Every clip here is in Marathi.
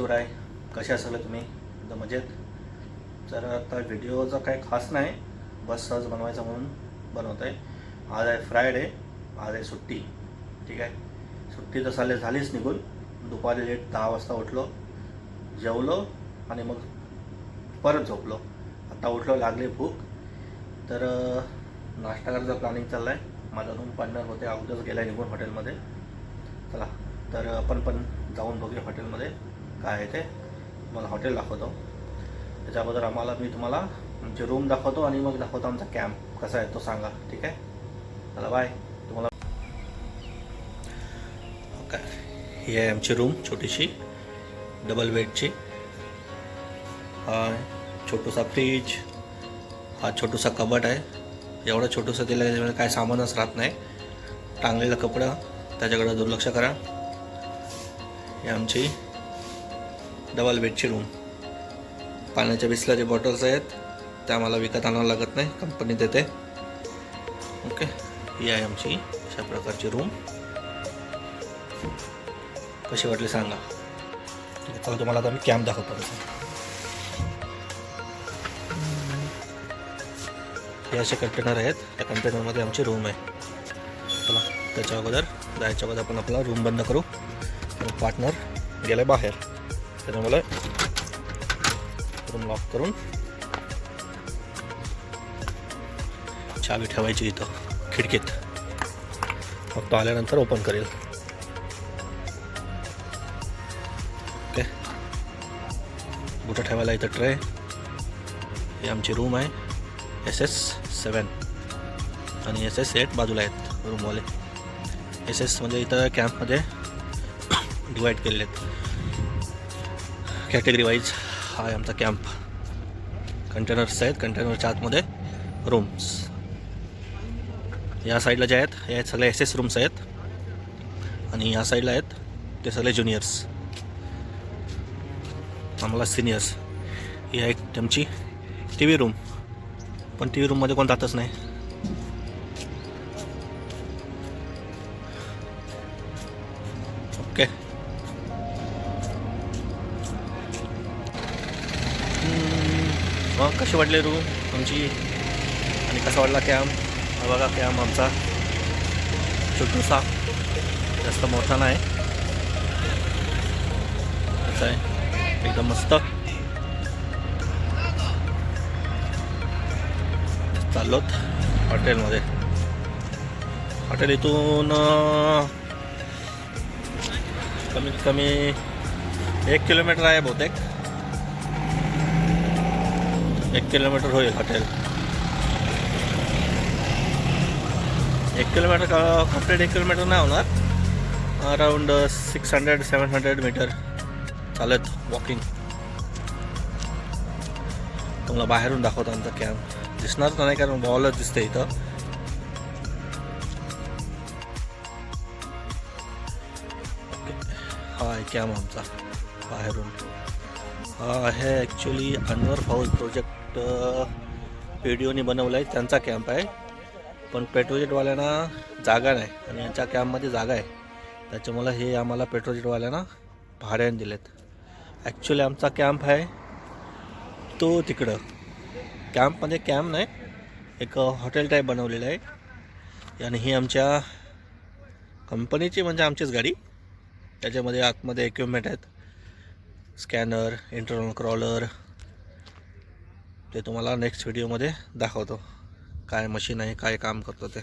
शिवराय. कसे असाल तुम्ही? एकदम मजेत. तर आता व्हिडिओचा काही खास नाही, बस सहज बनवायचा म्हणून बनवत आहे. आज आहे फ्रायडे, आज आहे सुट्टी. ठीक आहे, सुट्टी तर झालीच निघून. दुपारी लेट 10 वाजता उठलो, जेवलो आणि मग परत झोपलो. आता उठलो, लागली भूक, तर नाश्ता करायचा प्लॅनिंग चालला आहे. माझा रूम पार्टनर होते, अगोदरच गेला निघून हॉटेलमध्ये. चला तर आपण पण जाऊन बघूया हॉटेलमध्ये काय आहे ते. मला हॉटेल दाखवतो. त्याच्या अगोदर मी तुम्हाला आमची रूम दाखवतो आणि मग दाखवतो आमचा कॅम्प कसा आहे तो सांगा. ठीक आहे, चला बाय. तुम्हाला ओके, ही आहे आमची रूम, छोटीशी डबल बेडची. हा छोटूसा फ्रीज, हा छोटूसा कबट आहे. एवढं छोटूसं दिलं त्याच्यामध्ये काय सामानच राहत नाही. टांगलेलं कपडं, त्याच्याकडे दुर्लक्ष करा. ही आमची डबल बेडची रूम. पाण्याच्या बिस्लरी बॉटल्स आहेत, त्या मला विकत आणावं लागत नाही, कंपनी देते. ओके, ही आहे आमची अशा प्रकारची रूम. कशी वाटली सांगा. ठीक आहे, चला तुम्हाला आता मी कॅम्प दाखवतो. हे असे कंटेनर आहेत, त्या कंटेनरमध्ये आमची रूम आहे. चला त्याच्या अगोदर जायच्या अगोदर आपण आपला रूम बंद करू. पार्टनर गेला बाहेर, त्याच्यामुळे रूम लॉक करून चावी ठेवायची इथं खिडकीत. मग तो आल्यानंतर ओपन करेल. ओके, बुटं ठेवायला इथं ट्रे. ही आमची रूम आहे, SS7 आणि SS8 बाजूला आहेत रूमवाले. SS म्हणजे इथं कॅम्पमध्ये डिवाईड केलेले आहेत कॅटेगरी वाईज. हा आहे आमचा कॅम्प. कंटेनर्स आहेत, कंटेनरच्या आतमध्ये रूम्स. या साईडला जे आहेत हे सगळे SS रूम्स आहेत आणि या साईडला आहेत ते सगळे ज्युनियर्स, आम्हाला सिनियर्स. ही आहे आमची TV रूम, पण TV रूममध्ये कोण जातच नाही. ओके, मग कशी वाटली रूम आमची आणि कसा वाटला कॅम्प? बघा कॅम्प आमचा छोटूसा, जास्त मोठा नाही, असं आहे एकदम मस्त. चाललोत हॉटेलमध्ये. हॉटेल इथून कमीत कमी 1 किलोमीटर आहे बहुतेक. 1 किलोमीटर होईल हॉटेल. 1 किलोमीटर कंप्लीट 1 किलोमीटर नाही होणार, अराउंड 600-700 मीटर चालत वॉकिंग. तुम्हाला बाहेरून दाखवतो आमचा कॅम्प. दिसणार तर नाही कारण वॉलच दिसते इथं. हा आहे कॅम्प आमचा बाहेरून. हा आहे ॲक्च्युली अनवर हाऊस प्रोजेक्ट PDOनी बनवला आहे, त्यांचा कॅम्प आहे. पण पेट्रोजेटवाल्यांना जागा नाही आणि यांच्या कॅम्पमध्ये जागा आहे, त्याच्यामुळं हे आम्हाला पेट्रोजेटवाल्यांना भाड्याने दिलेत. ॲक्च्युली आमचा कॅम्प आहे तो तिकडं. कॅम्पमध्ये कॅम्प नाही, एक हॉटेल टाईप बनवलेलं आहे आणि ही आमच्या कंपनीची म्हणजे आमचीच गाडी. त्याच्यामध्ये आतमध्ये इक्विपमेंट आहेत, स्कॅनर, इंटरनल क्रॉलर. ते तुम्हाला नेक्स्ट व्हिडिओमध्ये दाखवतो काय मशीन आहे, काय काम करतो ते.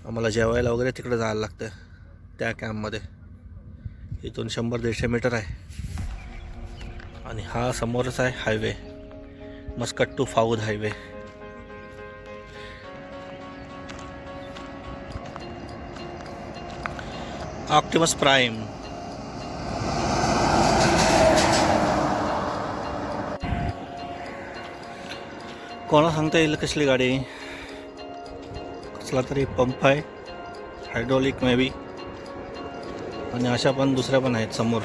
आम्हाला जेवायला वगैरे तिकडे जायला लागतं त्या कॅम्पमध्ये. इथून 100-150 मीटर आहे आणि हा समोरच आहे highway, Muscat to Fahud highway. Optimus Prime. कोणा सांगता येईल कसली गाडी? कसला तरी पंप आहे, हायड्रोलिक मे बी, आणि अशा पण दुसऱ्या पण आहेत समोर.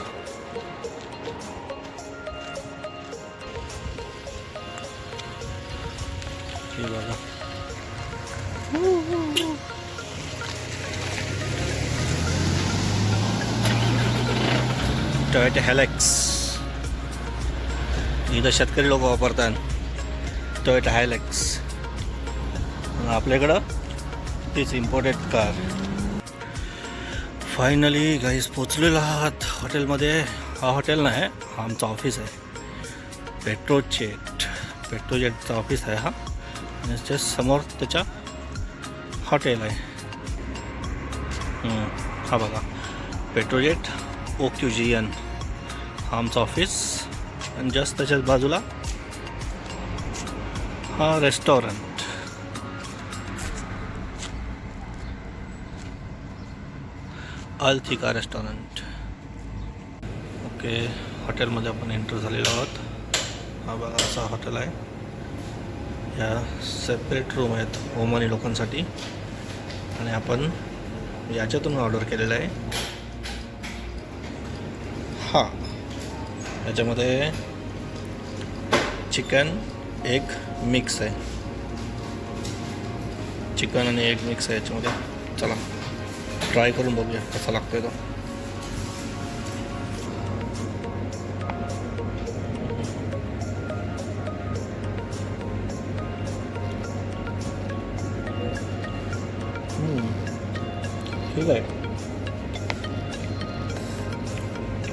हे बघा, टोयोटा हायलॅक्स. इथं शेतकरी लोक वापरतात टोयोटा हायलॅक्स. आपल्याकडं तीच इम्पोर्टेड कार. फायनली गाईज पोचलेलो आहात हॉटेलमध्ये. हा हॉटेल नाही, हा आमचं ऑफिस आहे. पेट्रोजेटचं ऑफिस आहे हा. आणि जस्ट समोर त्याच्या हॉटेल आहे. हा बघा, पेट्रोजेट OQGN हा आमचं ऑफिस. आणि जस्ट त्याच्याच बाजूला हा रेस्टॉरंट. अल्थिका रेस्टॉरंट. ओके, हॉटेलमध्ये आपण एंटर झालेलो आहोत. हा बघा, असा हॉटेल आहे. या सेपरेट रूम आहेत ओमानी लोकांसाठी. आणि आपण याच्यातून ऑर्डर केलेलं आहे. हा, याच्यामध्ये चिकन एग मिक्स आहे. चिकन आणि एग मिक्स आहे याच्यामध्ये. चला ट्राय करून बघूया कसा लागतोय तो. ठीक आहे.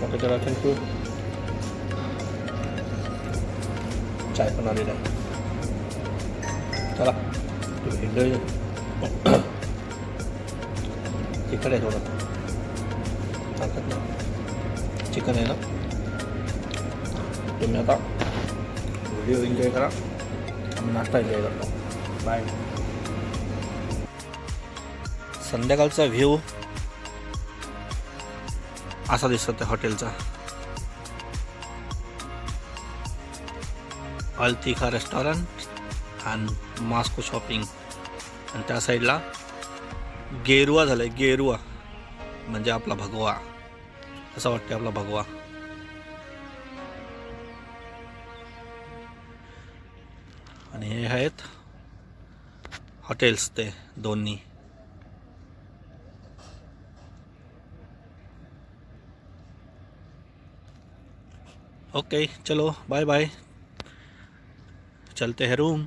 ओके, चला, थँक्यू. चाय पण आलेला आहे. चला चिकन आहे थोडं ताकद ना. चिकन आहे ना. तुम्ही आता व्हिडिओ एन्जॉय करा, आम्ही नाश्ता एन्जॉय करतो. बाय. संध्याकाळचा व्ह्यू असा दिसत आहे हॉटेलचा. अल्थिका रेस्टॉरंट आणि मास्को शॉपिंग. आणि त्या साईडला गेरुवा झालं आहे. गेरुवा म्हणजे आपला भगवा. असं वाटतं आपला भगवा. आणि हे आहेत हॉटेल्स ते दोन्ही. ओके, चलो बाय बाय, चलते हैं रूम.